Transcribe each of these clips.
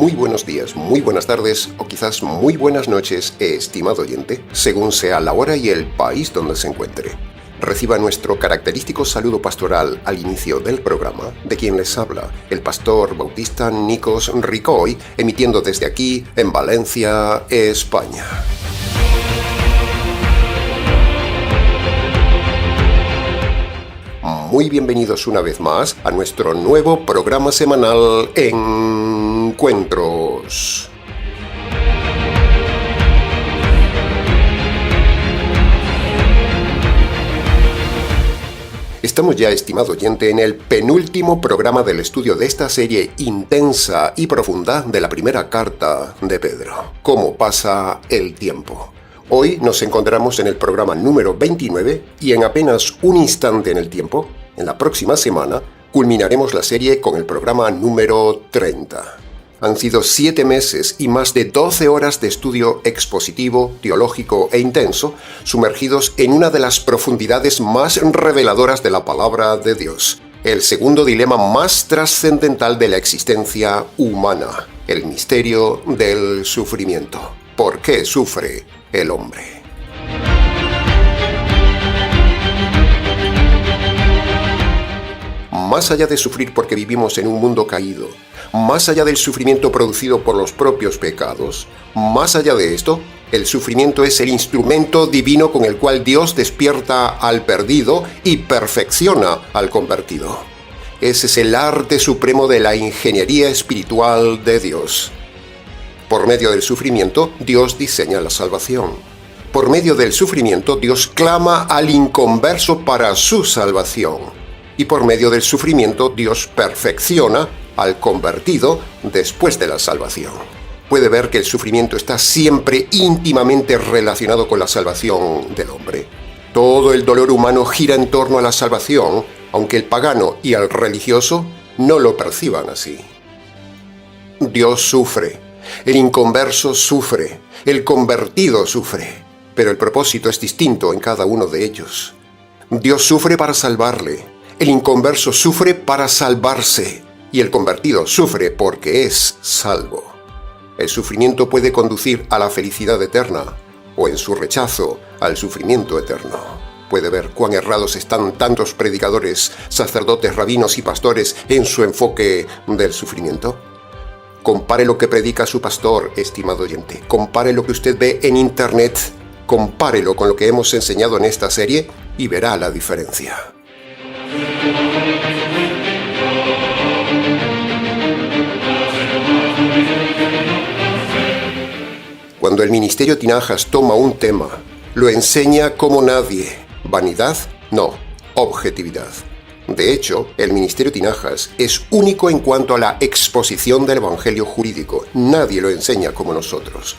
muy buenos días, muy buenas tardes o quizás muy buenas noches, estimado oyente, según sea la hora y el país donde se encuentre. Reciba nuestro característico saludo pastoral al inicio del programa, de quien les habla, el pastor bautista Nikos Ricoy, emitiendo desde aquí, en Valencia, España. Muy bienvenidos una vez más a nuestro nuevo programa semanal Encuentros. Estamos ya, estimado oyente, en el penúltimo programa del estudio de esta serie intensa y profunda de la primera carta de Pedro. ¿Cómo pasa el tiempo? Hoy nos encontramos en el programa número 29 y en apenas un instante en el tiempo, en la próxima semana, culminaremos la serie con el programa número 30. Han sido 7 meses y más de 12 horas de estudio expositivo, teológico e intenso, sumergidos en una de las profundidades más reveladoras de la palabra de Dios, el segundo dilema más trascendental de la existencia humana, el misterio del sufrimiento. ¿Por qué sufre el hombre? Más allá de sufrir porque vivimos en un mundo caído, más allá del sufrimiento producido por los propios pecados, más allá de esto, el sufrimiento es el instrumento divino con el cual Dios despierta al perdido y perfecciona al convertido. Ese es el arte supremo de la ingeniería espiritual de Dios. Por medio del sufrimiento, Dios diseña la salvación. Por medio del sufrimiento, Dios clama al inconverso para su salvación. Y por medio del sufrimiento, Dios perfecciona al convertido después de la salvación. Puede ver que el sufrimiento está siempre íntimamente relacionado con la salvación del hombre. Todo el dolor humano gira en torno a la salvación, aunque el pagano y el religioso no lo perciban así. Dios sufre, el inconverso sufre, el convertido sufre, pero el propósito es distinto en cada uno de ellos. Dios sufre para salvarle. El inconverso sufre para salvarse y el convertido sufre porque es salvo. El sufrimiento puede conducir a la felicidad eterna o en su rechazo al sufrimiento eterno. Puede ver cuán errados están tantos predicadores, sacerdotes, rabinos y pastores en su enfoque del sufrimiento. Compare lo que predica su pastor, estimado oyente. Compare lo que usted ve en internet. Compárelo con lo que hemos enseñado en esta serie y verá la diferencia. Cuando el Ministerio Tinajas toma un tema, lo enseña como nadie. ¿Vanidad? No, objetividad. De hecho, el Ministerio Tinajas es único en cuanto a la exposición del Evangelio jurídico. Nadie lo enseña como nosotros.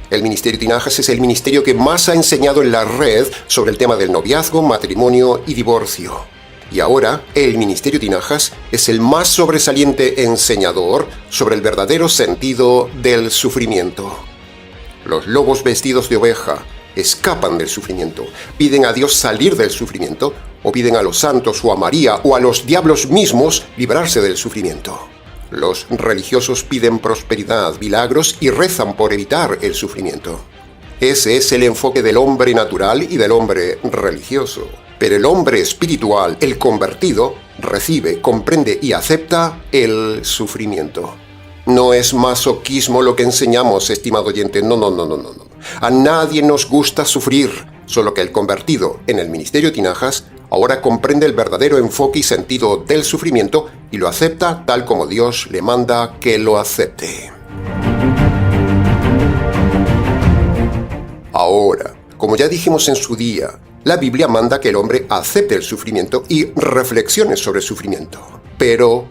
El Ministerio Tinajas es el ministerio que más ha enseñado en la red sobre el tema del noviazgo, matrimonio y divorcio. Y ahora, el Ministerio Tinajas es el más sobresaliente enseñador sobre el verdadero sentido del sufrimiento. Los lobos vestidos de oveja escapan del sufrimiento, piden a Dios salir del sufrimiento, o piden a los santos o a María o a los diablos mismos librarse del sufrimiento. Los religiosos piden prosperidad, milagros y rezan por evitar el sufrimiento. Ese es el enfoque del hombre natural y del hombre religioso. Pero el hombre espiritual, el convertido, recibe, comprende y acepta el sufrimiento. No es masoquismo lo que enseñamos, estimado oyente, no. A nadie nos gusta sufrir, solo que el convertido en el Ministerio Tinajas ahora comprende el verdadero enfoque y sentido del sufrimiento y lo acepta tal como Dios le manda que lo acepte. Ahora, como ya dijimos en su día, la Biblia manda que el hombre acepte el sufrimiento y reflexione sobre el sufrimiento. Pero,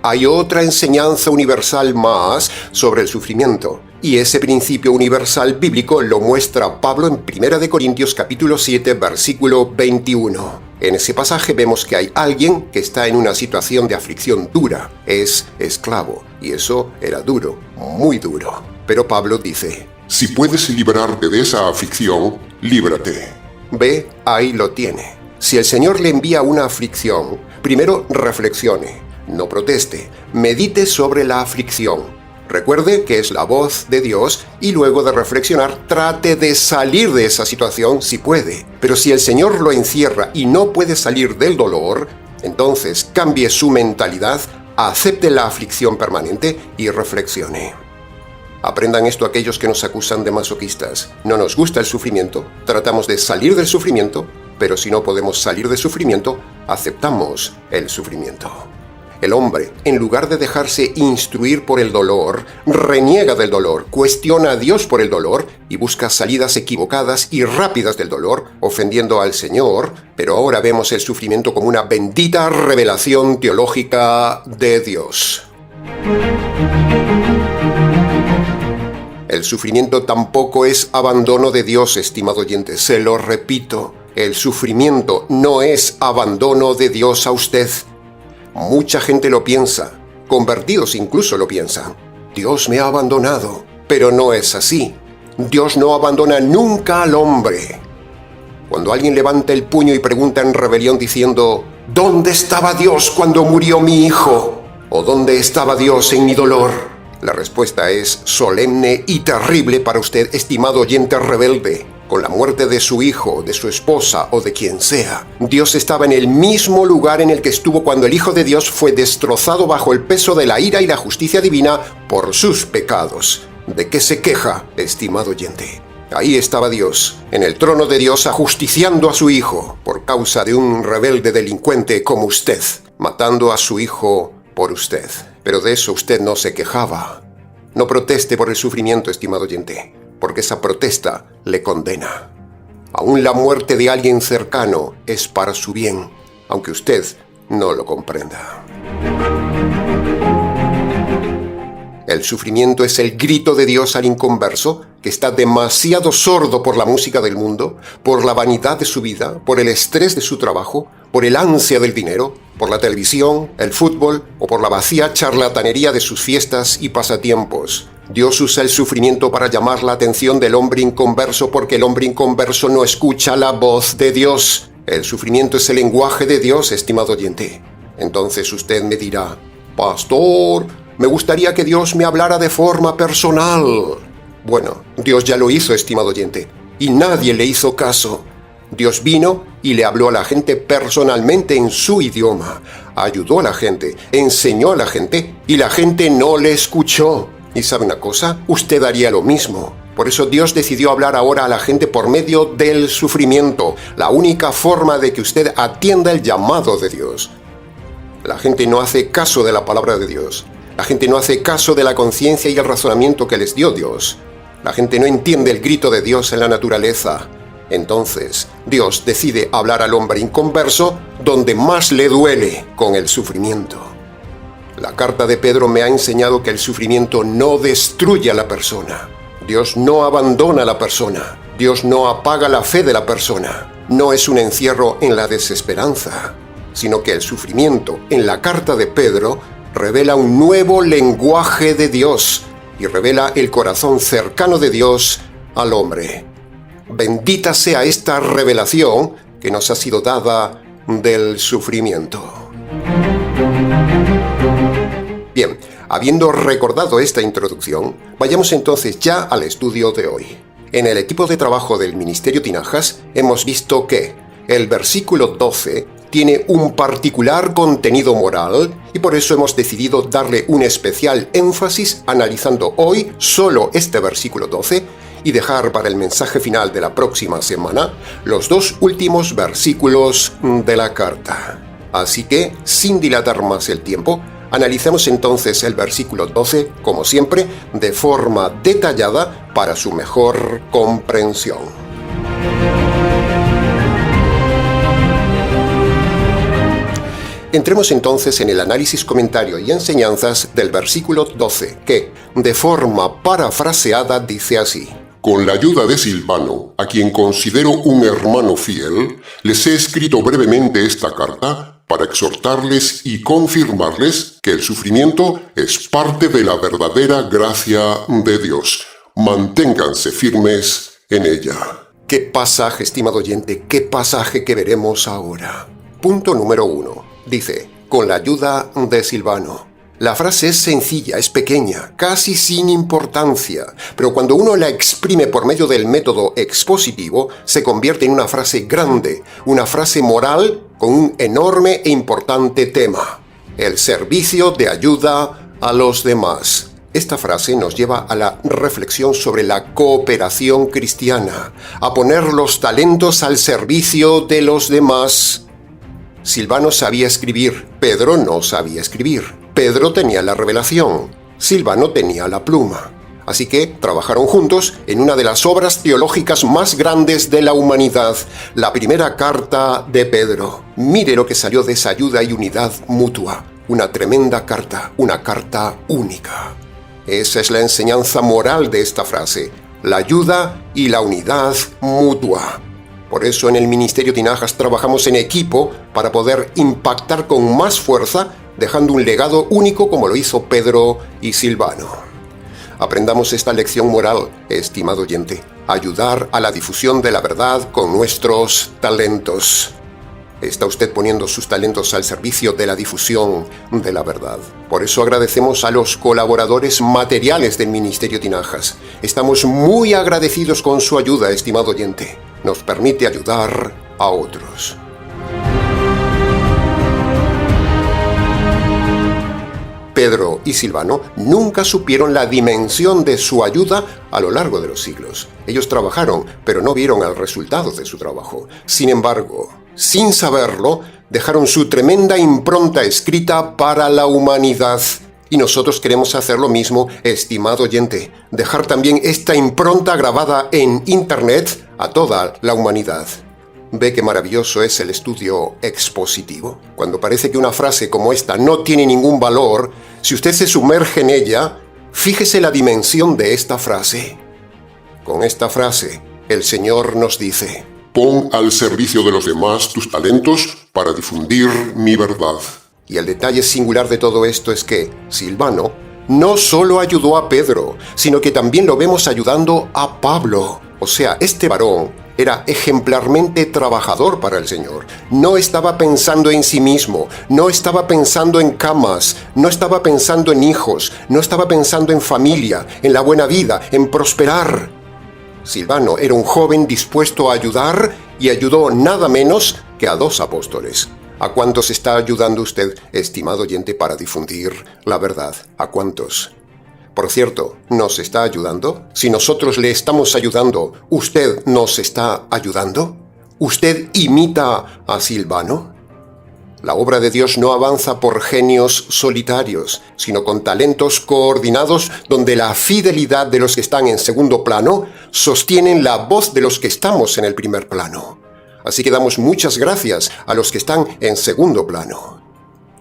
hay otra enseñanza universal más sobre el sufrimiento. Y ese principio universal bíblico lo muestra Pablo en 1 Corintios capítulo 7, versículo 21. En ese pasaje vemos que hay alguien que está en una situación de aflicción dura. Es esclavo. Y eso era duro, muy duro. Pero Pablo dice: si puedes librarte de esa aflicción, líbrate. Ve, ahí lo tiene. Si el Señor le envía una aflicción, primero reflexione, no proteste, medite sobre la aflicción, Recuerde que es la voz de Dios y luego de reflexionar trate de salir de esa situación si puede. Pero si el Señor lo encierra y no puede salir del dolor, entonces cambie su mentalidad, acepte la aflicción permanente y reflexione. Aprendan esto aquellos que nos acusan de masoquistas. No nos gusta el sufrimiento, tratamos de salir del sufrimiento, pero si no podemos salir del sufrimiento, aceptamos el sufrimiento. El hombre, en lugar de dejarse instruir por el dolor, reniega del dolor, cuestiona a Dios por el dolor y busca salidas equivocadas y rápidas del dolor, ofendiendo al Señor, pero ahora vemos el sufrimiento como una bendita revelación teológica de Dios. El sufrimiento tampoco es abandono de Dios, estimado oyente, se lo repito. El sufrimiento no es abandono de Dios a usted. Mucha gente lo piensa, convertidos incluso lo piensan. Dios me ha abandonado, pero no es así. Dios no abandona nunca al hombre. Cuando alguien levanta el puño y pregunta en rebelión diciendo, ¿dónde estaba Dios cuando murió mi hijo? ¿O dónde estaba Dios en mi dolor? La respuesta es solemne y terrible para usted, estimado oyente rebelde. Con la muerte de su hijo, de su esposa o de quien sea, Dios estaba en el mismo lugar en el que estuvo cuando el Hijo de Dios fue destrozado bajo el peso de la ira y la justicia divina por sus pecados. ¿De qué se queja, estimado oyente? Ahí estaba Dios, en el trono de Dios, ajusticiando a su hijo por causa de un rebelde delincuente como usted, matando a su hijo por usted. Pero de eso usted no se quejaba. No proteste por el sufrimiento, estimado oyente, porque esa protesta le condena. Aún la muerte de alguien cercano es para su bien, aunque usted no lo comprenda. El sufrimiento es el grito de Dios al inconverso, que está demasiado sordo por la música del mundo, por la vanidad de su vida, por el estrés de su trabajo, por el ansia del dinero, por la televisión, el fútbol o por la vacía charlatanería de sus fiestas y pasatiempos. Dios usa el sufrimiento para llamar la atención del hombre inconverso porque el hombre inconverso no escucha la voz de Dios. El sufrimiento es el lenguaje de Dios, estimado oyente. Entonces usted me dirá, Pastor, me gustaría que Dios me hablara de forma personal. Bueno, Dios ya lo hizo, estimado oyente, y nadie le hizo caso. Dios vino y le habló a la gente personalmente en su idioma, ayudó a la gente, enseñó a la gente y la gente no le escuchó. ¿Y sabe una cosa? Usted haría lo mismo. Por eso Dios decidió hablar ahora a la gente por medio del sufrimiento, la única forma de que usted atienda el llamado de Dios. La gente no hace caso de la palabra de Dios. La gente no hace caso de la conciencia y el razonamiento que les dio Dios. La gente no entiende el grito de Dios en la naturaleza. Entonces, Dios decide hablar al hombre inconverso donde más le duele, con el sufrimiento. La carta de Pedro me ha enseñado que el sufrimiento no destruye a la persona. Dios no abandona a la persona. Dios no apaga la fe de la persona. No es un encierro en la desesperanza, sino que el sufrimiento en la carta de Pedro revela un nuevo lenguaje de Dios y revela el corazón cercano de Dios al hombre. Bendita sea esta revelación que nos ha sido dada del sufrimiento. Bien, habiendo recordado esta introducción, vayamos entonces ya al estudio de hoy. En el equipo de trabajo del Ministerio Tinajas hemos visto que el versículo 12 tiene un particular contenido moral y por eso hemos decidido darle un especial énfasis analizando hoy solo este versículo 12 y dejar para el mensaje final de la próxima semana los dos últimos versículos de la carta. Así que, sin dilatar más el tiempo, analicemos entonces el versículo 12, como siempre, de forma detallada para su mejor comprensión. Entremos entonces en el análisis, comentario y enseñanzas del versículo 12, que, de forma parafraseada, dice así: Con la ayuda de Silvano, a quien considero un hermano fiel, les he escrito brevemente esta carta para exhortarles y confirmarles que el sufrimiento es parte de la verdadera gracia de Dios. Manténganse firmes en ella. ¿Qué pasaje, estimado oyente? ¿Qué pasaje que veremos ahora? Punto número 1. Dice, con la ayuda de Silvano. La frase es sencilla, es pequeña, casi sin importancia, pero cuando uno la exprime por medio del método expositivo, se convierte en una frase grande, una frase moral con un enorme e importante tema: el servicio de ayuda a los demás. Esta frase nos lleva a la reflexión sobre la cooperación cristiana, a poner los talentos al servicio de los demás. Silvano sabía escribir, Pedro no sabía escribir. Pedro tenía la revelación, Silvano tenía la pluma. Así que trabajaron juntos en una de las obras teológicas más grandes de la humanidad, la primera carta de Pedro. Mire lo que salió de esa ayuda y unidad mutua. Una tremenda carta, una carta única. Esa es la enseñanza moral de esta frase, la ayuda y la unidad mutua. Por eso en el Ministerio Tinajas trabajamos en equipo para poder impactar con más fuerza, dejando un legado único como lo hizo Pedro y Silvano. Aprendamos esta lección moral, estimado oyente: ayudar a la difusión de la verdad con nuestros talentos. ¿Está usted poniendo sus talentos al servicio de la difusión de la verdad? Por eso agradecemos a los colaboradores materiales del Ministerio Tinajas. Estamos muy agradecidos con su ayuda, estimado oyente. Nos permite ayudar a otros. Pedro y Silvano nunca supieron la dimensión de su ayuda a lo largo de los siglos. Ellos trabajaron, pero no vieron el resultado de su trabajo. Sin embargo, sin saberlo, dejaron su tremenda impronta escrita para la humanidad. Y nosotros queremos hacer lo mismo, estimado oyente, dejar también esta impronta grabada en Internet a toda la humanidad. ¿Ve qué maravilloso es el estudio expositivo? Cuando parece que una frase como esta no tiene ningún valor, si usted se sumerge en ella, fíjese la dimensión de esta frase. Con esta frase, el Señor nos dice: pon al servicio de los demás tus talentos para difundir mi verdad. Y el detalle singular de todo esto es que Silvano no solo ayudó a Pedro, sino que también lo vemos ayudando a Pablo. O sea, este varón era ejemplarmente trabajador para el Señor. No estaba pensando en sí mismo, no estaba pensando en camas, no estaba pensando en hijos, no estaba pensando en familia, en la buena vida, en prosperar. Silvano era un joven dispuesto a ayudar y ayudó nada menos que a 2 apóstoles. ¿A cuántos está ayudando usted, estimado oyente, para difundir la verdad? ¿A cuántos? Por cierto, ¿nos está ayudando? Si nosotros le estamos ayudando, ¿usted nos está ayudando? ¿Usted imita a Silvano? La obra de Dios no avanza por genios solitarios, sino con talentos coordinados donde la fidelidad de los que están en segundo plano sostienen la voz de los que estamos en el primer plano. Así que damos muchas gracias a los que están en segundo plano.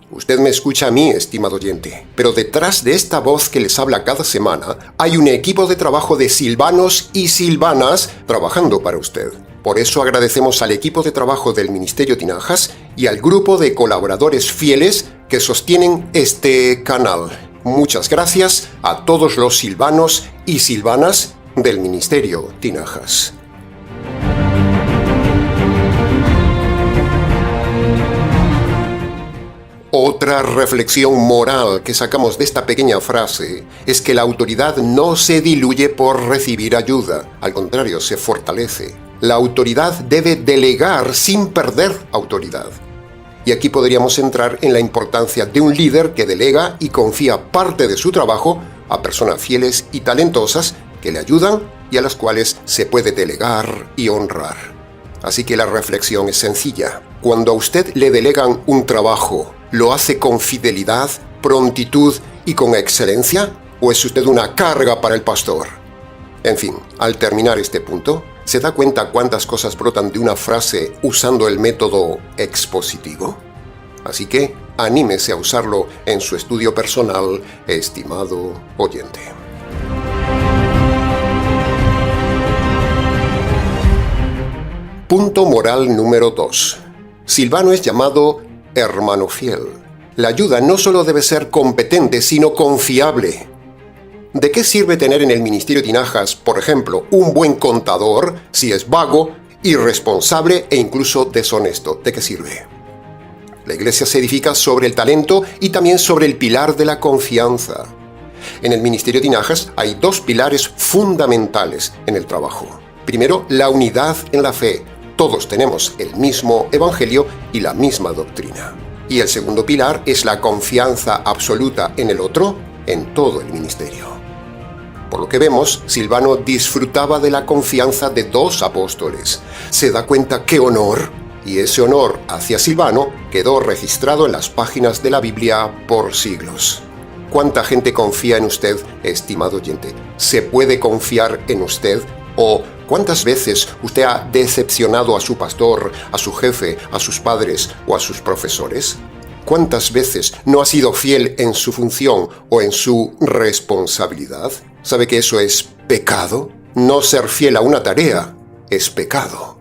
Usted me escucha a mí, estimado oyente, pero detrás de esta voz que les habla cada semana hay un equipo de trabajo de silvanos y silvanas trabajando para usted. Por eso agradecemos al equipo de trabajo del Ministerio Tinajas y al grupo de colaboradores fieles que sostienen este canal. Muchas gracias a todos los silvanos y silvanas del Ministerio Tinajas. Otra reflexión moral que sacamos de esta pequeña frase es que la autoridad no se diluye por recibir ayuda, al contrario, se fortalece. La autoridad debe delegar sin perder autoridad. Y aquí podríamos entrar en la importancia de un líder que delega y confía parte de su trabajo a personas fieles y talentosas que le ayudan y a las cuales se puede delegar y honrar. Así que la reflexión es sencilla. Cuando a usted le delegan un trabajo, ¿lo hace con fidelidad, prontitud y con excelencia? ¿O es usted una carga para el pastor? En fin, al terminar este punto, ¿se da cuenta cuántas cosas brotan de una frase usando el método expositivo? Así que anímese a usarlo en su estudio personal, estimado oyente. Punto moral número 2. Silvano es llamado hermano fiel. La ayuda no solo debe ser competente, sino confiable. ¿De qué sirve tener en el Ministerio Tinajas, por ejemplo, un buen contador si es vago, irresponsable e incluso deshonesto? ¿De qué sirve? La iglesia se edifica sobre el talento y también sobre el pilar de la confianza. En el ministerio Tinajas hay dos pilares fundamentales en el trabajo. Primero, la unidad en la fe. Todos tenemos el mismo evangelio y la misma doctrina. Y el segundo pilar es la confianza absoluta en el otro, en todo el ministerio. Por lo que vemos, Silvano disfrutaba de la confianza de dos apóstoles. Se da cuenta qué honor, y ese honor hacia Silvano quedó registrado en las páginas de la Biblia por siglos. ¿Cuánta gente confía en usted, estimado oyente? ¿Se puede confiar en usted? ¿O cuántas veces usted ha decepcionado a su pastor, a su jefe, a sus padres o a sus profesores? ¿Cuántas veces no ha sido fiel en su función o en su responsabilidad? ¿Sabe que eso es pecado? No ser fiel a una tarea es pecado.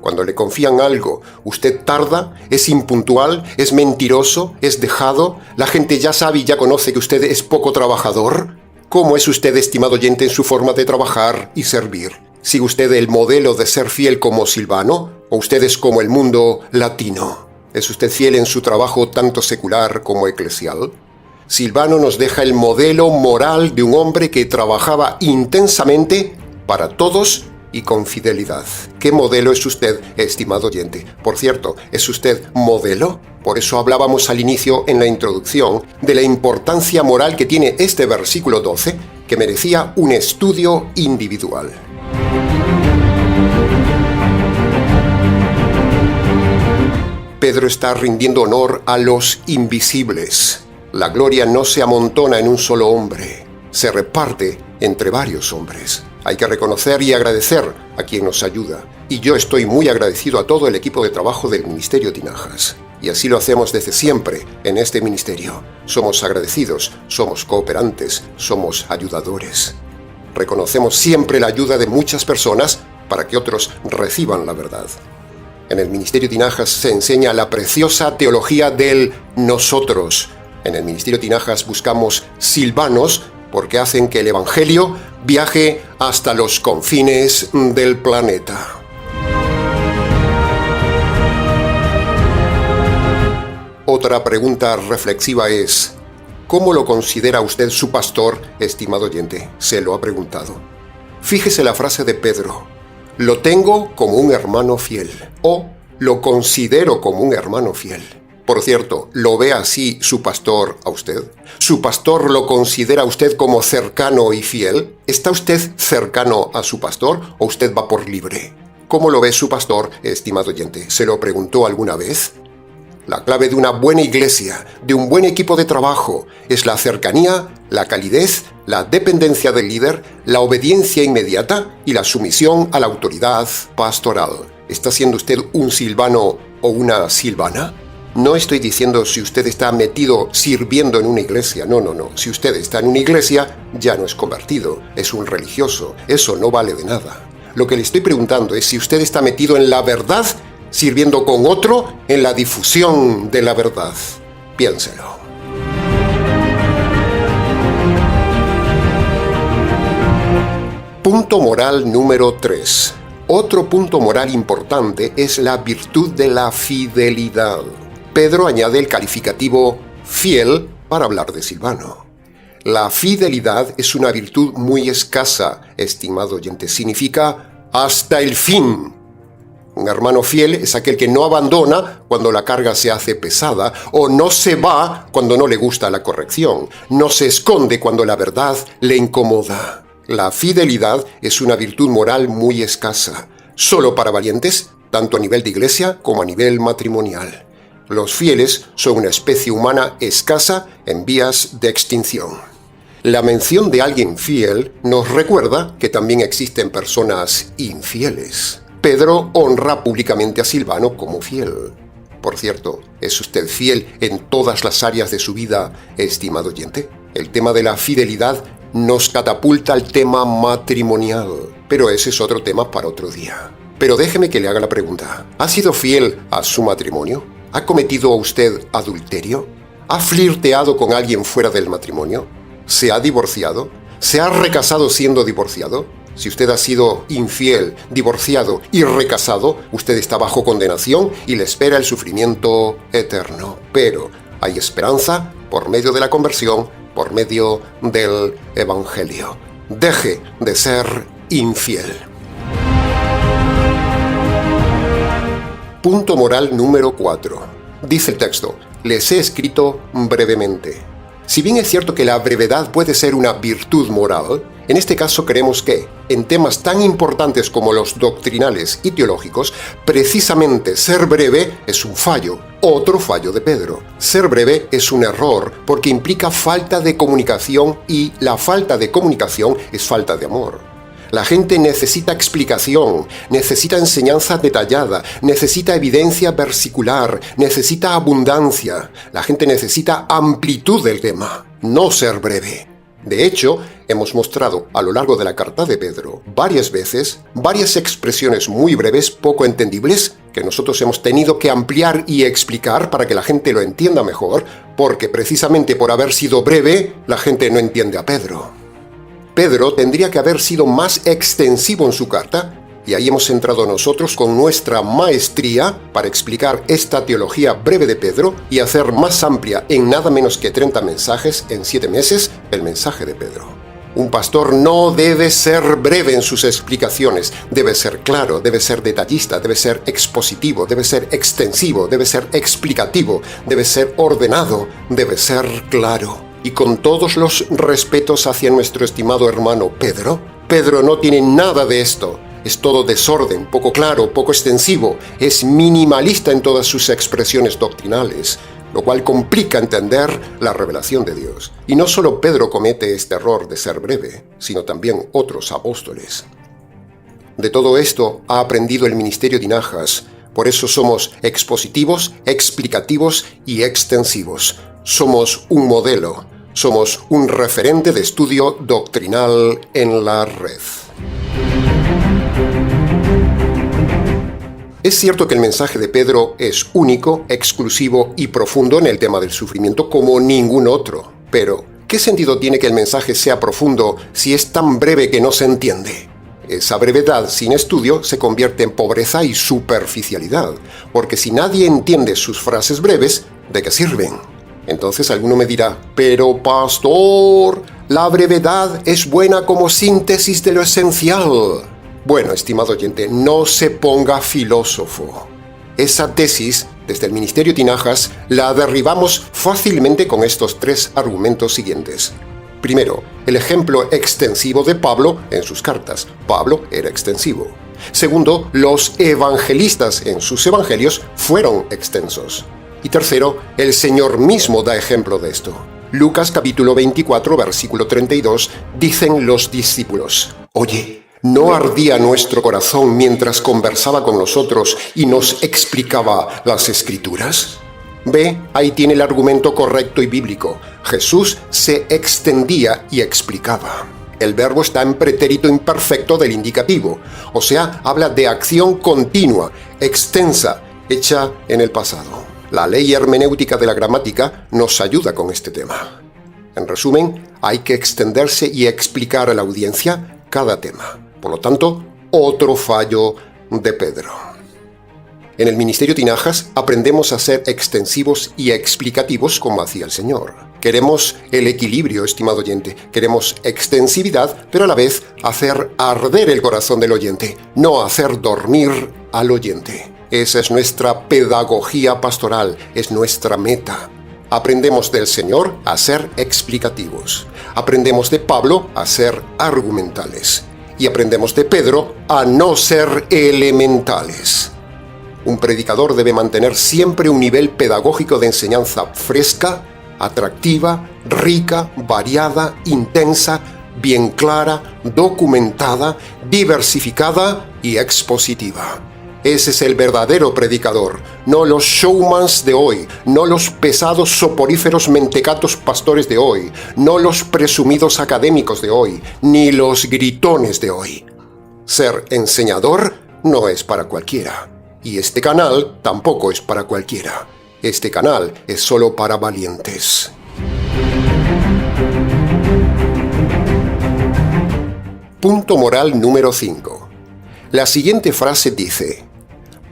Cuando le confían algo, usted tarda, es impuntual, es mentiroso, es dejado, la gente ya sabe y ya conoce que usted es poco trabajador. ¿Cómo es usted, estimado oyente, en su forma de trabajar y servir? ¿Sigue usted el modelo de ser fiel como Silvano o usted es como el mundo latino? ¿Es usted fiel en su trabajo tanto secular como eclesial? Silvano nos deja el modelo moral de un hombre que trabajaba intensamente para todos y con fidelidad. ¿Qué modelo es usted, estimado oyente? Por cierto, ¿es usted modelo? Por eso hablábamos al inicio, en la introducción, de la importancia moral que tiene este versículo 12, que merecía un estudio individual. Pedro está rindiendo honor a los invisibles. La gloria no se amontona en un solo hombre, se reparte entre varios hombres. Hay que reconocer y agradecer a quien nos ayuda. Y yo estoy muy agradecido a todo el equipo de trabajo del Ministerio Tinajas. Y así lo hacemos desde siempre en este ministerio. Somos agradecidos, somos cooperantes, somos ayudadores. Reconocemos siempre la ayuda de muchas personas para que otros reciban la verdad. En el Ministerio Tinajas se enseña la preciosa teología del nosotros. En el Ministerio Tinajas buscamos silvanos porque hacen que el Evangelio viaje hasta los confines del planeta. Otra pregunta reflexiva es, ¿cómo lo considera usted su pastor, estimado oyente? Se lo ha preguntado. Fíjese la frase de Pedro, lo tengo como un hermano fiel, o lo considero como un hermano fiel. Por cierto, ¿lo ve así su pastor a usted? ¿Su pastor lo considera a usted como cercano y fiel? ¿Está usted cercano a su pastor o usted va por libre? ¿Cómo lo ve su pastor, estimado oyente? ¿Se lo preguntó alguna vez? La clave de una buena iglesia, de un buen equipo de trabajo, es la cercanía, la calidez, la dependencia del líder, la obediencia inmediata y la sumisión a la autoridad pastoral. ¿Está siendo usted un silvano o una silvana? No estoy diciendo si usted está metido sirviendo en una iglesia, no. Si usted está en una iglesia, ya no es convertido, es un religioso, eso no vale de nada. Lo que le estoy preguntando es si usted está metido en la verdad, sirviendo con otro en la difusión de la verdad. Piénselo. Punto moral número 3. Otro punto moral importante es la virtud de la fidelidad. Pedro añade el calificativo fiel para hablar de Silvano. La fidelidad es una virtud muy escasa, estimado oyente. Significa hasta el fin. Un hermano fiel es aquel que no abandona cuando la carga se hace pesada o no se va cuando no le gusta la corrección, no se esconde cuando la verdad le incomoda. La fidelidad es una virtud moral muy escasa, solo para valientes, tanto a nivel de iglesia como a nivel matrimonial. Los fieles son una especie humana escasa en vías de extinción. La mención de alguien fiel nos recuerda que también existen personas infieles. Pedro honra públicamente a Silvano como fiel. Por cierto, ¿es usted fiel en todas las áreas de su vida, estimado oyente? El tema de la fidelidad nos catapulta al tema matrimonial, pero ese es otro tema para otro día. Pero déjeme que le haga la pregunta. ¿Ha sido fiel a su matrimonio? ¿Ha cometido usted adulterio? ¿Ha flirteado con alguien fuera del matrimonio? ¿Se ha divorciado? ¿Se ha recasado siendo divorciado? Si usted ha sido infiel, divorciado y recasado, usted está bajo condenación y le espera el sufrimiento eterno. Pero hay esperanza por medio de la conversión, por medio del Evangelio. Deje de ser infiel. Punto moral número 4. Dice el texto: les he escrito brevemente. Si bien es cierto que la brevedad puede ser una virtud moral, en este caso creemos que, en temas tan importantes como los doctrinales y teológicos, precisamente ser breve es un fallo, otro fallo de Pedro. Ser breve es un error porque implica falta de comunicación y la falta de comunicación es falta de amor. La gente necesita explicación, necesita enseñanza detallada, necesita evidencia versicular, necesita abundancia. La gente necesita amplitud del tema, no ser breve. De hecho, hemos mostrado a lo largo de la carta de Pedro varias veces, varias expresiones muy breves, poco entendibles, que nosotros hemos tenido que ampliar y explicar para que la gente lo entienda mejor, porque precisamente por haber sido breve, la gente no entiende a Pedro. Pedro tendría que haber sido más extensivo en su carta, y ahí hemos entrado nosotros con nuestra maestría para explicar esta teología breve de Pedro y hacer más amplia en nada menos que 30 mensajes en 7 meses el mensaje de Pedro. Un pastor no debe ser breve en sus explicaciones, debe ser claro, debe ser detallista, debe ser expositivo, debe ser extensivo, debe ser explicativo, debe ser ordenado, debe ser claro. Y con todos los respetos hacia nuestro estimado hermano Pedro, Pedro no tiene nada de esto. Es todo desorden, poco claro, poco extensivo, es minimalista en todas sus expresiones doctrinales, lo cual complica entender la revelación de Dios. Y no solo Pedro comete este error de ser breve, sino también otros apóstoles. De todo esto ha aprendido el ministerio de Tinajas, por eso somos expositivos, explicativos y extensivos. Somos un modelo, somos un referente de estudio doctrinal en la red. Es cierto que el mensaje de Pedro es único, exclusivo y profundo en el tema del sufrimiento como ningún otro. Pero, ¿qué sentido tiene que el mensaje sea profundo si es tan breve que no se entiende? Esa brevedad sin estudio se convierte en pobreza y superficialidad, porque si nadie entiende sus frases breves, ¿de qué sirven? Entonces alguno me dirá: pero pastor, la brevedad es buena como síntesis de lo esencial. Bueno, estimado oyente, no se ponga filósofo. Esa tesis, desde el Ministerio Tinajas, la derribamos fácilmente con estos 3 argumentos siguientes. Primero, el ejemplo extensivo de Pablo en sus cartas. Pablo era extensivo. Segundo, los evangelistas en sus evangelios fueron extensos. Y tercero, el Señor mismo da ejemplo de esto. Lucas capítulo 24, versículo 32, dicen los discípulos: Oye, ¿no ardía nuestro corazón mientras conversaba con nosotros y nos explicaba las Escrituras? Ve, ahí tiene el argumento correcto y bíblico. Jesús se extendía y explicaba. El verbo está en pretérito imperfecto del indicativo, o sea, habla de acción continua, extensa, hecha en el pasado. La ley hermenéutica de la gramática nos ayuda con este tema. En resumen, hay que extenderse y explicar a la audiencia cada tema. Por lo tanto, otro fallo de Pedro. En el Ministerio Tinajas aprendemos a ser extensivos y explicativos como hacía el Señor. Queremos el equilibrio, estimado oyente. Queremos extensividad, pero a la vez hacer arder el corazón del oyente, no hacer dormir al oyente. Esa es nuestra pedagogía pastoral, es nuestra meta. Aprendemos del Señor a ser explicativos. Aprendemos de Pablo a ser argumentales. Y aprendemos de Pedro a no ser elementales. Un predicador debe mantener siempre un nivel pedagógico de enseñanza fresca, atractiva, rica, variada, intensa, bien clara, documentada, diversificada y expositiva. Ese es el verdadero predicador, no los showmans de hoy, no los pesados soporíferos mentecatos pastores de hoy, no los presumidos académicos de hoy, ni los gritones de hoy. Ser enseñador no es para cualquiera, y este canal tampoco es para cualquiera. Este canal es solo para valientes. punto moral número 5. La siguiente frase dice: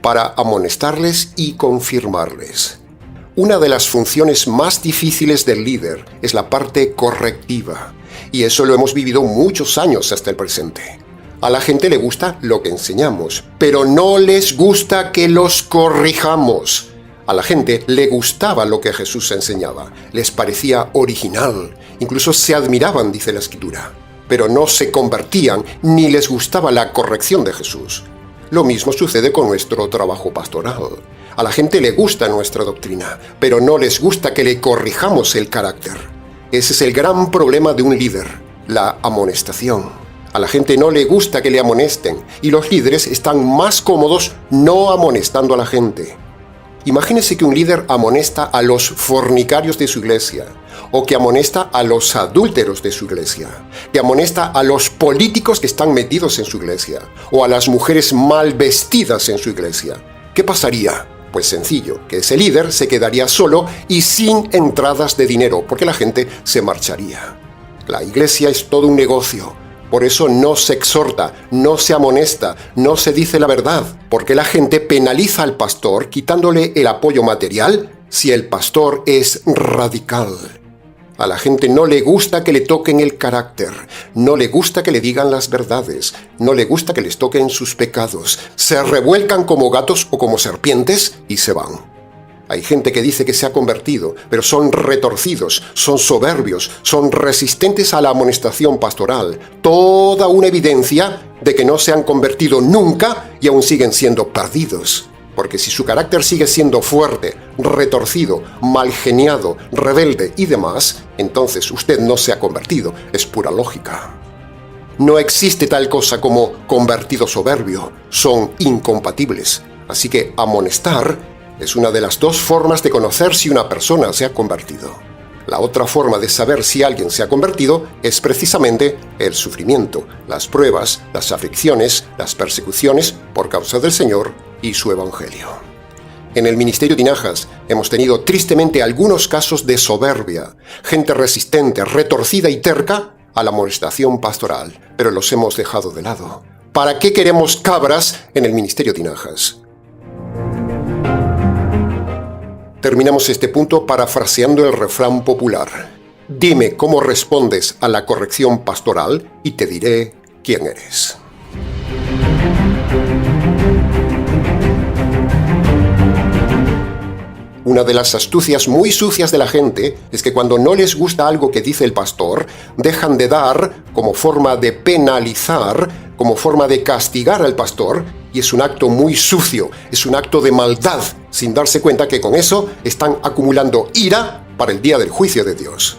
para amonestarles y confirmarles. Una de las funciones más difíciles del líder es la parte correctiva, y eso lo hemos vivido muchos años hasta el presente. A la gente le gusta lo que enseñamos, pero no les gusta que los corrijamos. A la gente le gustaba lo que Jesús enseñaba, les parecía original, incluso se admiraban, dice la Escritura, pero no se convertían ni les gustaba la corrección de Jesús. Lo mismo sucede con nuestro trabajo pastoral. A la gente le gusta nuestra doctrina, pero no les gusta que le corrijamos el carácter. Ese es el gran problema de un líder, la amonestación. A la gente no le gusta que le amonesten, y los líderes están más cómodos no amonestando a la gente. Imagínese que un líder amonesta a los fornicarios de su iglesia, o que amonesta a los adúlteros de su iglesia, que amonesta a los políticos que están metidos en su iglesia, o a las mujeres mal vestidas en su iglesia. ¿Qué pasaría? Pues sencillo, que ese líder se quedaría solo y sin entradas de dinero, porque la gente se marcharía. La iglesia es todo un negocio. Por eso no se exhorta, no se amonesta, no se dice la verdad, porque la gente penaliza al pastor quitándole el apoyo material si el pastor es radical. A la gente no le gusta que le toquen el carácter, no le gusta que le digan las verdades, no le gusta que les toquen sus pecados. Se revuelcan como gatos o como serpientes y se van. Hay gente que dice que se ha convertido, pero son retorcidos, son soberbios, son resistentes a la amonestación pastoral. Toda una evidencia de que no se han convertido nunca y aún siguen siendo perdidos. Porque si su carácter sigue siendo fuerte, retorcido, mal geniado, rebelde y demás, entonces usted no se ha convertido. Es pura lógica. No existe tal cosa como convertido soberbio. Son incompatibles. Así que amonestar es una de las dos formas de conocer si una persona se ha convertido. La otra forma de saber si alguien se ha convertido es precisamente el sufrimiento, las pruebas, las aflicciones, las persecuciones por causa del Señor y su Evangelio. En el Ministerio Tinajas hemos tenido tristemente algunos casos de soberbia, gente resistente, retorcida y terca a la amonestación pastoral, pero los hemos dejado de lado. ¿Para qué queremos cabras en el Ministerio Tinajas? Terminamos este punto parafraseando el refrán popular. Dime cómo respondes a la corrección pastoral y te diré quién eres. Una de las astucias muy sucias de la gente es que cuando no les gusta algo que dice el pastor, dejan de dar como forma de penalizar, como forma de castigar al pastor, y es un acto muy sucio, es un acto de maldad, sin darse cuenta que con eso están acumulando ira para el día del juicio de Dios.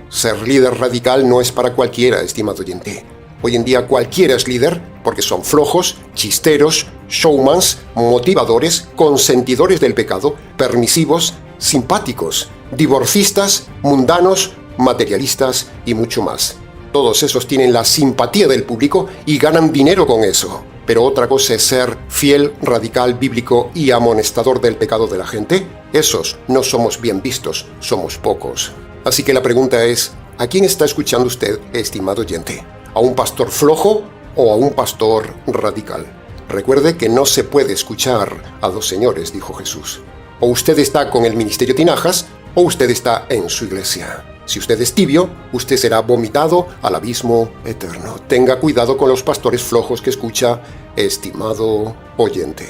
Ser líder radical no es para cualquiera, estimado oyente. Hoy en día cualquiera es líder porque son flojos, chisteros, showmans, motivadores, consentidores del pecado, permisivos, simpáticos, divorcistas, mundanos, materialistas y mucho más. Todos esos tienen la simpatía del público y ganan dinero con eso. Pero otra cosa es ser fiel, radical, bíblico y amonestador del pecado de la gente. Esos no somos bien vistos, somos pocos. Así que la pregunta es, ¿a quién está escuchando usted, estimado oyente? ¿A un pastor flojo o a un pastor radical? Recuerde que no se puede escuchar a dos señores, dijo Jesús. O usted está con el Ministerio Tinajas o usted está en su iglesia. Si usted es tibio, usted será vomitado al abismo eterno. Tenga cuidado con los pastores flojos que escucha, estimado oyente.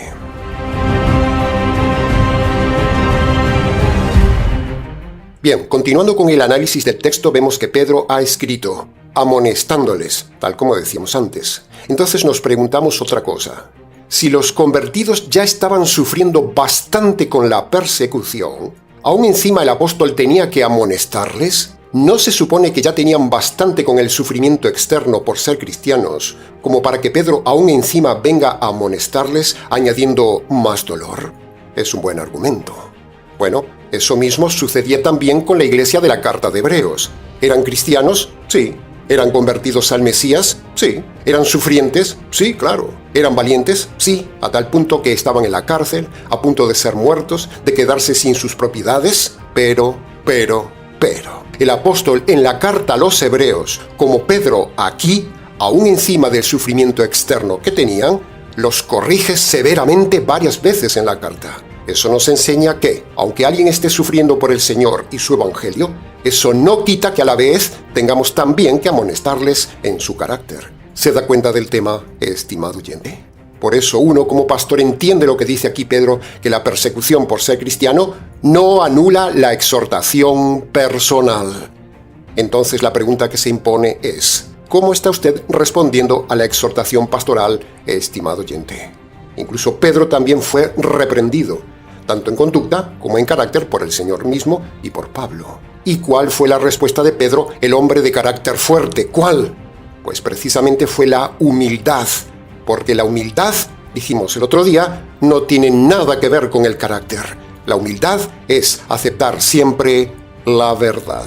Bien, continuando con el análisis del texto, vemos que Pedro ha escrito amonestándoles, tal como decíamos antes. Entonces nos preguntamos otra cosa. Si los convertidos ya estaban sufriendo bastante con la persecución, ¿aún encima el apóstol tenía que amonestarles? ¿No se supone que ya tenían bastante con el sufrimiento externo por ser cristianos, como para que Pedro aún encima venga a amonestarles añadiendo más dolor? Es un buen argumento. Bueno, eso mismo sucedía también con la iglesia de la Carta de Hebreos. ¿Eran cristianos? Sí. ¿Eran convertidos al Mesías? Sí. ¿Eran sufrientes? Sí, claro. ¿Eran valientes? Sí, a tal punto que estaban en la cárcel, a punto de ser muertos, de quedarse sin sus propiedades. Pero, el apóstol en la carta a los Hebreos, como Pedro aquí, aún encima del sufrimiento externo que tenían, los corrige severamente varias veces en la carta. Eso nos enseña que, aunque alguien esté sufriendo por el Señor y su Evangelio, eso no quita que a la vez tengamos también que amonestarles en su carácter. ¿Se da cuenta del tema, estimado oyente? Por eso uno como pastor entiende lo que dice aquí Pedro, que la persecución por ser cristiano no anula la exhortación personal. Entonces la pregunta que se impone es, ¿cómo está usted respondiendo a la exhortación pastoral, estimado oyente? Incluso Pedro también fue reprendido, tanto en conducta como en carácter por el Señor mismo y por Pablo. ¿Y cuál fue la respuesta de Pedro, el hombre de carácter fuerte? ¿Cuál? Pues precisamente fue la humildad, porque la humildad, dijimos el otro día, no tiene nada que ver con el carácter. La humildad es aceptar siempre la verdad.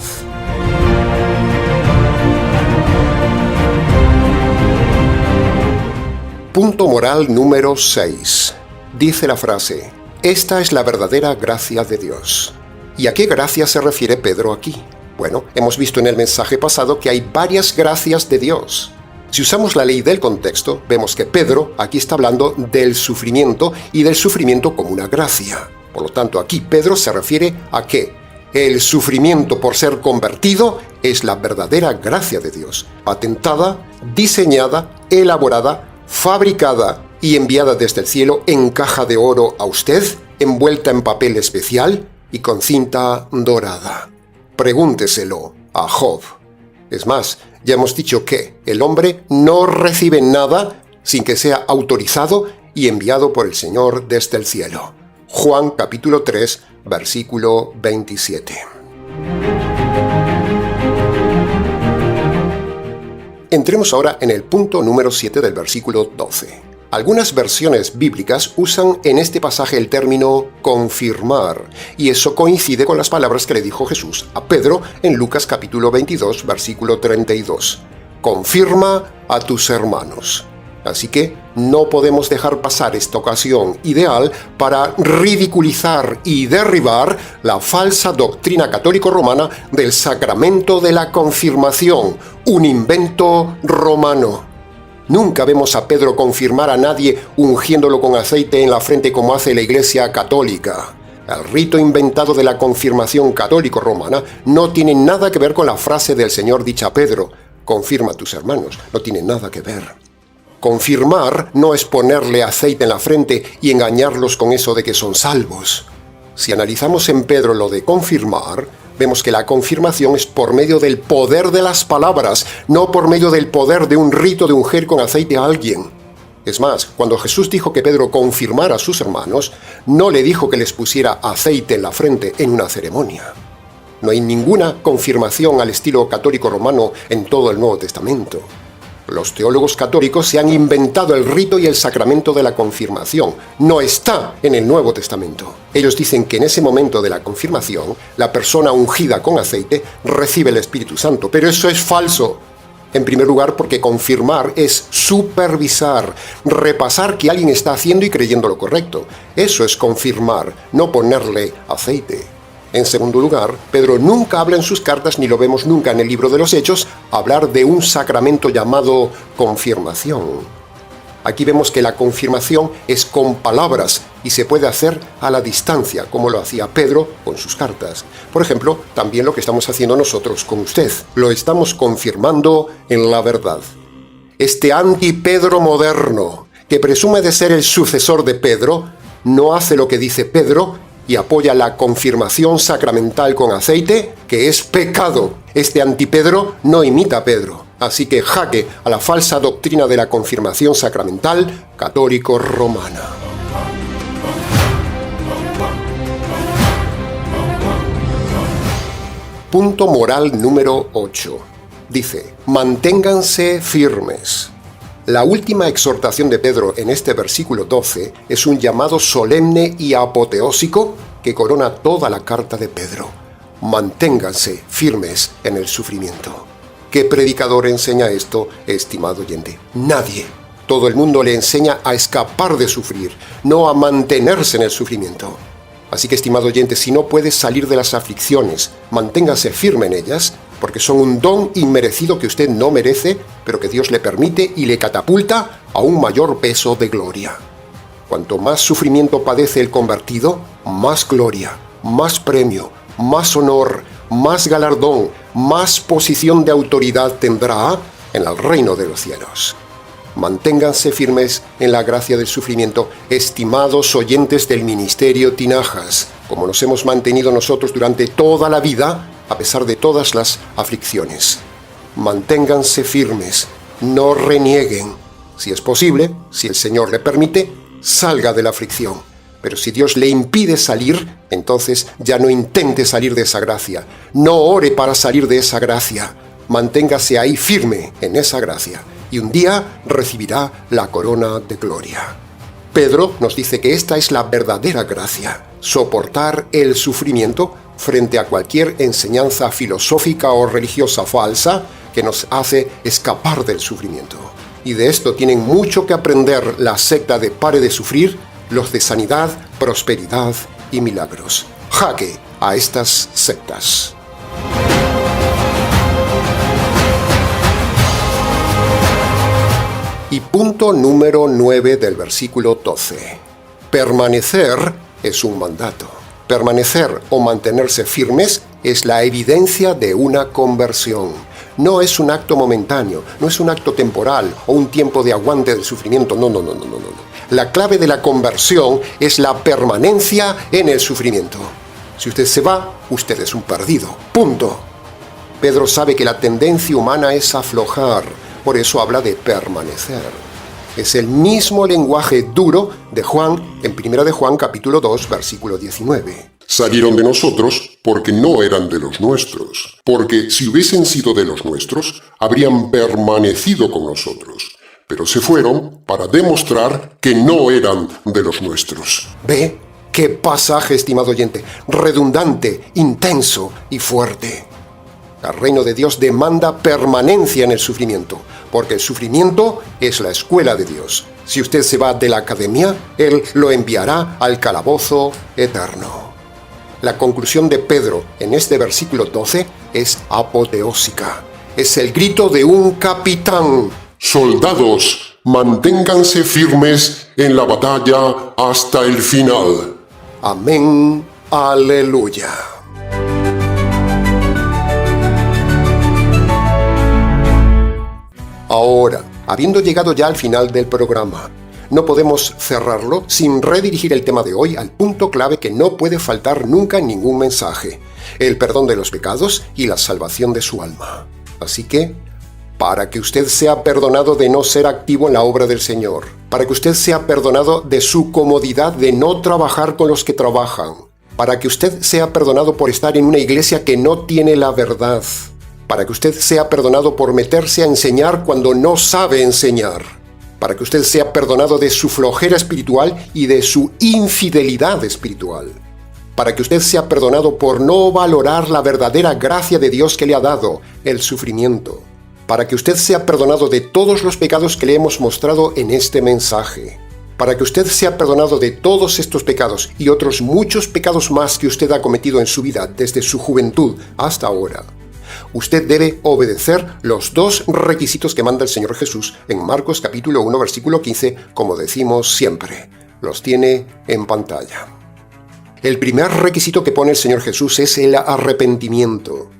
Punto moral número 6. Dice la frase, esta es la verdadera gracia de Dios. ¿Y a qué gracia se refiere Pedro aquí? Bueno, hemos visto en el mensaje pasado que hay varias gracias de Dios. Si usamos la ley del contexto, vemos que Pedro aquí está hablando del sufrimiento y del sufrimiento como una gracia. Por lo tanto, aquí Pedro se refiere a que el sufrimiento por ser convertido es la verdadera gracia de Dios, patentada, diseñada, elaborada, fabricada y enviada desde el cielo en caja de oro a usted, envuelta en papel especial y con cinta dorada. Pregúnteselo a Job. Es más, ya hemos dicho que el hombre no recibe nada sin que sea autorizado y enviado por el Señor desde el cielo. Juan capítulo 3, versículo 27. Entremos ahora en el punto número 7 del versículo 12. Algunas versiones bíblicas usan en este pasaje el término confirmar, y eso coincide con las palabras que le dijo Jesús a Pedro en Lucas capítulo 22, versículo 32. Confirma a tus hermanos. Así que no podemos dejar pasar esta ocasión ideal para ridiculizar y derribar la falsa doctrina católico-romana del sacramento de la confirmación, un invento romano. Nunca vemos a Pedro confirmar a nadie ungiéndolo con aceite en la frente como hace la Iglesia católica. El rito inventado de la confirmación católico-romana no tiene nada que ver con la frase del Señor dicha a Pedro, confirma a tus hermanos, no tiene nada que ver. Confirmar no es ponerle aceite en la frente y engañarlos con eso de que son salvos. Si analizamos en Pedro lo de confirmar, vemos que la confirmación es por medio del poder de las palabras, no por medio del poder de un rito de ungir con aceite a alguien. Es más, cuando Jesús dijo que Pedro confirmara a sus hermanos, no le dijo que les pusiera aceite en la frente en una ceremonia. No hay ninguna confirmación al estilo católico romano en todo el Nuevo Testamento. Los teólogos católicos se han inventado el rito y el sacramento de la confirmación. No está en el Nuevo Testamento. Ellos dicen que en ese momento de la confirmación, la persona ungida con aceite recibe el Espíritu Santo, pero eso es falso. En primer lugar, porque confirmar es supervisar, repasar que alguien está haciendo y creyendo lo correcto. Eso es confirmar, no ponerle aceite. En segundo lugar, Pedro nunca habla en sus cartas, ni lo vemos nunca en el libro de los Hechos, hablar de un sacramento llamado confirmación. Aquí vemos que la confirmación es con palabras y se puede hacer a la distancia, como lo hacía Pedro con sus cartas. Por ejemplo, también lo que estamos haciendo nosotros con usted. Lo estamos confirmando en la verdad. Este anti-Pedro moderno, que presume de ser el sucesor de Pedro, no hace lo que dice Pedro y apoya la confirmación sacramental con aceite, que es pecado. Este antipedro no imita a Pedro. Así que jaque a la falsa doctrina de la confirmación sacramental católico-romana. Punto moral número 8. Dice, manténganse firmes. La última exhortación de Pedro en este versículo 12 es un llamado solemne y apoteósico que corona toda la carta de Pedro. Manténganse firmes en el sufrimiento. ¿Qué predicador enseña esto, estimado oyente? Nadie. Todo el mundo le enseña a escapar de sufrir, no a mantenerse en el sufrimiento. Así que, estimado oyente, si no puedes salir de las aflicciones, manténgase firme en ellas, porque son un don inmerecido que usted no merece, pero que Dios le permite y le catapulta a un mayor peso de gloria. Cuanto más sufrimiento padece el convertido, más gloria, más premio, más honor, más galardón, más posición de autoridad tendrá en el reino de los cielos. Manténganse firmes en la gracia del sufrimiento, estimados oyentes del Ministerio Tinajas, como nos hemos mantenido nosotros durante toda la vida, a pesar de todas las aflicciones. Manténganse firmes, no renieguen. Si es posible, si el Señor le permite, salga de la aflicción. Pero si Dios le impide salir, entonces ya no intente salir de esa gracia. No ore para salir de esa gracia. Manténgase ahí firme en esa gracia y un día recibirá la corona de gloria. Pedro nos dice que esta es la verdadera gracia, soportar el sufrimiento frente a cualquier enseñanza filosófica o religiosa falsa que nos hace escapar del sufrimiento. Y de esto tienen mucho que aprender la secta de Pare de Sufrir, los de sanidad, prosperidad y milagros. Jaque a estas sectas. Y punto número 9 del versículo 12. Permanecer es un mandato. Permanecer o mantenerse firmes es la evidencia de una conversión. No es un acto momentáneo, no es un acto temporal o un tiempo de aguante del sufrimiento. No. La clave de la conversión es la permanencia en el sufrimiento. Si usted se va, usted es un perdido. Punto. Pedro sabe que la tendencia humana es aflojar. Por eso habla de permanecer. Es el mismo lenguaje duro de Juan en 1 de Juan capítulo 2, versículo 19. Salieron de nosotros porque no eran de los nuestros. Porque si hubiesen sido de los nuestros, habrían permanecido con nosotros. Pero se fueron para demostrar que no eran de los nuestros. ¿Ve? ¡Qué pasaje, estimado oyente! Redundante, intenso y fuerte. El reino de Dios demanda permanencia en el sufrimiento, porque el sufrimiento es la escuela de Dios. Si usted se va de la academia, Él lo enviará al calabozo eterno. La conclusión de Pedro en este versículo 12 es apoteósica. Es el grito de un capitán. Soldados, manténganse firmes en la batalla hasta el final. Amén. Aleluya. Ahora, habiendo llegado ya al final del programa, no podemos cerrarlo sin redirigir el tema de hoy al punto clave que no puede faltar nunca en ningún mensaje: el perdón de los pecados y la salvación de su alma. Así que, para que usted sea perdonado de no ser activo en la obra del Señor, para que usted sea perdonado de su comodidad de no trabajar con los que trabajan, para que usted sea perdonado por estar en una iglesia que no tiene la verdad, para que usted sea perdonado por meterse a enseñar cuando no sabe enseñar, para que usted sea perdonado de su flojera espiritual y de su infidelidad espiritual, para que usted sea perdonado por no valorar la verdadera gracia de Dios que le ha dado, el sufrimiento, para que usted sea perdonado de todos los pecados que le hemos mostrado en este mensaje, para que usted sea perdonado de todos estos pecados y otros muchos pecados más que usted ha cometido en su vida desde su juventud hasta ahora. Usted debe obedecer los dos requisitos que manda el Señor Jesús en Marcos capítulo 1, versículo 15, como decimos siempre. Los tiene en pantalla. El primer requisito que pone el Señor Jesús es el arrepentimiento.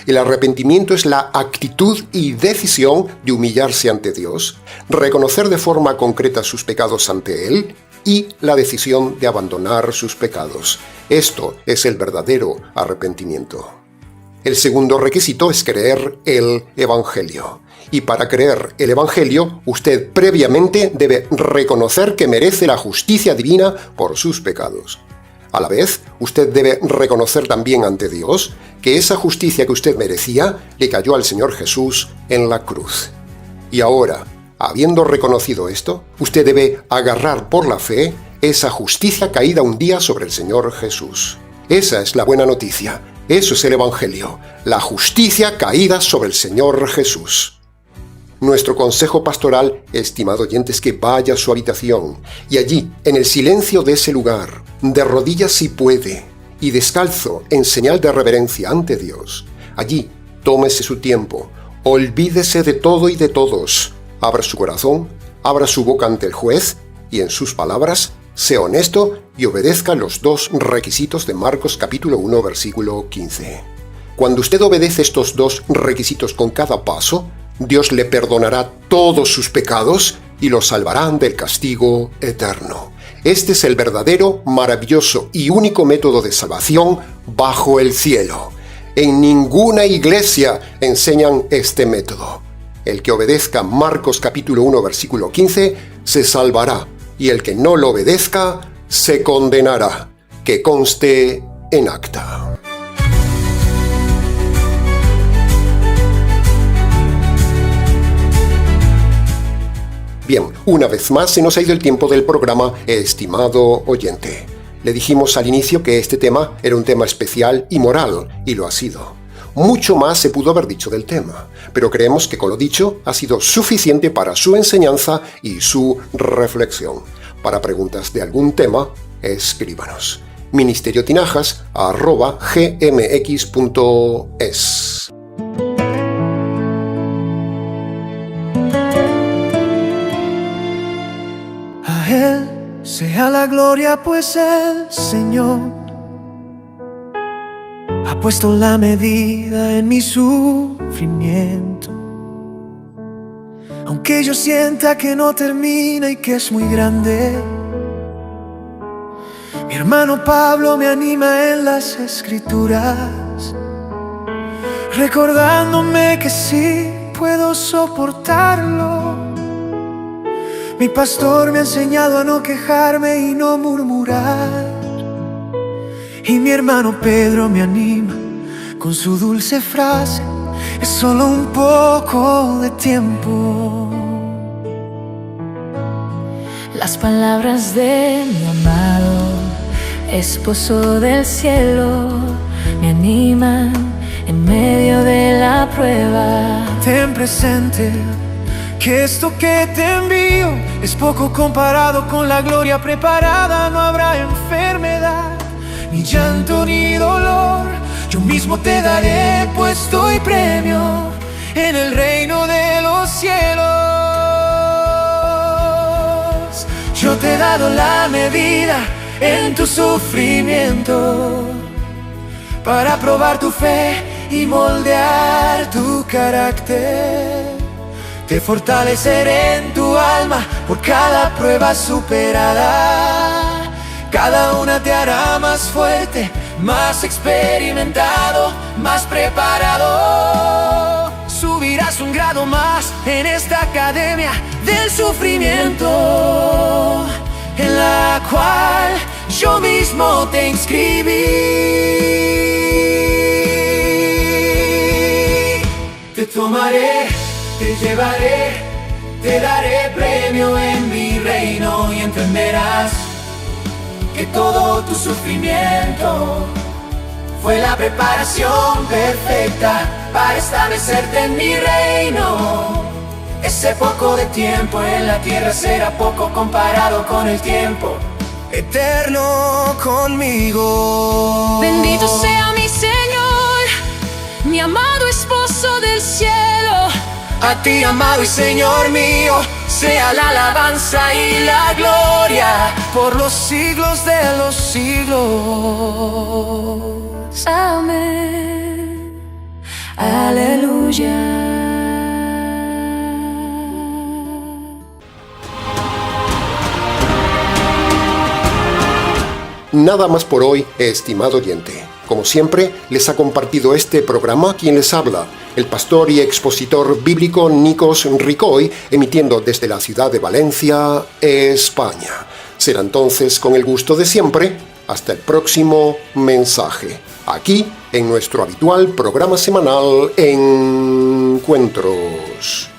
El arrepentimiento es la actitud y decisión de humillarse ante Dios, reconocer de forma concreta sus pecados ante Él y la decisión de abandonar sus pecados. Esto es el verdadero arrepentimiento. El segundo requisito es creer el Evangelio. Y para creer el Evangelio, usted previamente debe reconocer que merece la justicia divina por sus pecados. A la vez, usted debe reconocer también ante Dios que esa justicia que usted merecía le cayó al Señor Jesús en la cruz. Y ahora, habiendo reconocido esto, usted debe agarrar por la fe esa justicia caída un día sobre el Señor Jesús. Esa es la buena noticia. Eso es el Evangelio, la justicia caída sobre el Señor Jesús. Nuestro consejo pastoral, estimado oyente, es que vaya a su habitación y allí, en el silencio de ese lugar, de rodillas si puede, y descalzo en señal de reverencia ante Dios, allí, tómese su tiempo, olvídese de todo y de todos, abra su corazón, abra su boca ante el juez y en sus palabras, sea honesto y obedezca los 2 requisitos de Marcos capítulo 1 versículo 15. Cuando usted obedece estos 2 requisitos con cada paso, Dios le perdonará todos sus pecados y lo salvará del castigo eterno. Este es el verdadero, maravilloso y único método de salvación bajo el cielo. En ninguna iglesia enseñan este método. El que obedezca Marcos capítulo 1 versículo 15 se salvará y el que no lo obedezca se condenará. Que conste en acta. Bien, una vez más se nos ha ido el tiempo del programa, estimado oyente. Le dijimos al inicio que este tema era un tema especial y moral, y lo ha sido. Mucho más se pudo haber dicho del tema, pero creemos que con lo dicho ha sido suficiente para su enseñanza y su reflexión. Para preguntas de algún tema, escríbanos. ministeriotinajas@gmx.es. A Él sea la gloria, pues el Señor ha puesto la medida en mi sufrimiento. Aunque yo sienta que no termina y que es muy grande, mi hermano Pablo me anima en las Escrituras, recordándome que sí puedo soportarlo. Mi pastor me ha enseñado a no quejarme y no murmurar. Y mi hermano Pedro me anima con su dulce frase: es solo un poco de tiempo. Las palabras de mi amado esposo del cielo me animan en medio de la prueba. Ten presente que esto que te envío es poco comparado con la gloria preparada. No habrá enfermedad, ni llanto, ni dolor. Yo mismo te daré puesto y premio en el reino de los cielos. Yo te he dado la medida en tu sufrimiento para probar tu fe y moldear tu carácter. Te fortaleceré en tu alma por cada prueba superada. Cada una te hará más fuerte, más experimentado, más preparado. Subirás un grado más en esta academia del sufrimiento, en la cual yo mismo te inscribí. Te tomaré, te llevaré, te daré premio en mi reino y entenderás que todo tu sufrimiento fue la preparación perfecta para establecerte en mi reino. Ese poco de tiempo en la tierra será poco comparado con el tiempo eterno conmigo. Bendito sea mi Señor, mi amado esposo del cielo. A ti, amado y Señor mío, sea la alabanza y la gloria por los siglos de los siglos. Amén. Aleluya. Nada más por hoy, estimado oyente. Como siempre, les ha compartido este programa quien les habla, el pastor y expositor bíblico Nikos Ricoy, emitiendo desde la ciudad de Valencia, España. Será entonces, con el gusto de siempre, hasta el próximo mensaje, aquí en nuestro habitual programa semanal Encuentros.